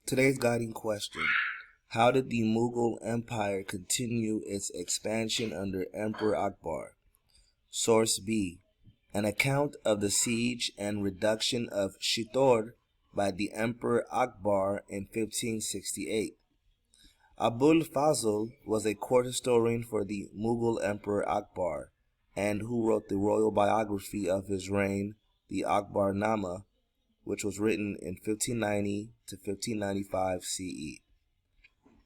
Today's guiding question: how did the Mughal Empire continue its expansion under Emperor Akbar? Source B: an account of the siege and reduction of Chittor by the Emperor Akbar in 1568. Abul Fazl was a court historian for the Mughal Emperor Akbar, and who wrote the royal biography of his reign, the Akbarnama, which was written in 1590 to 1595 CE.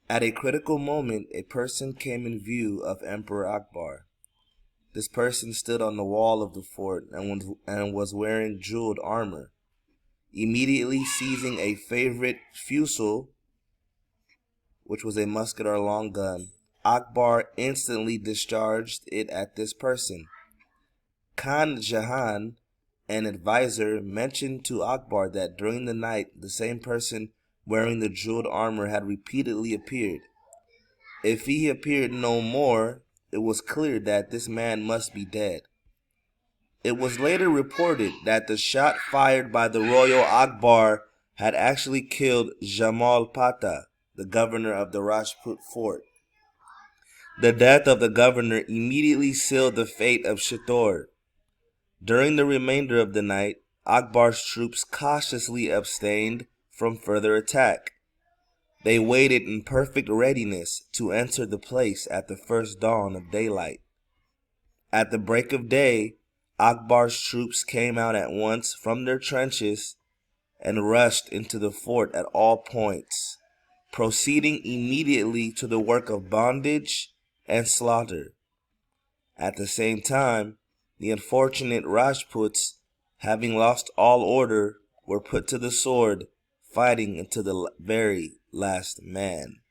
At a critical moment, a person came in view of Emperor Akbar. This person stood on the wall of the fort and was wearing jeweled armor. Immediately seizing a favorite fusil, which was a musket or long gun, Akbar instantly discharged it at this person. Khan Jahan, an advisor, mentioned to Akbar that during the night the same person wearing the jeweled armor had repeatedly appeared. If he appeared no more, it was clear that this man must be dead. It was later reported that the shot fired by the royal Akbar had actually killed Jamal Pata, the governor of the Rajput fort. The death of the governor immediately sealed the fate of Chittor. During the remainder of the night, Akbar's troops cautiously abstained from further attack. They waited in perfect readiness to enter the place at the first dawn of daylight. At the break of day, Akbar's troops came out at once from their trenches and rushed into the fort at all points, proceeding immediately to the work of bondage and slaughter. At the same time, the unfortunate Rajputs, having lost all order, were put to the sword, fighting until the very last man.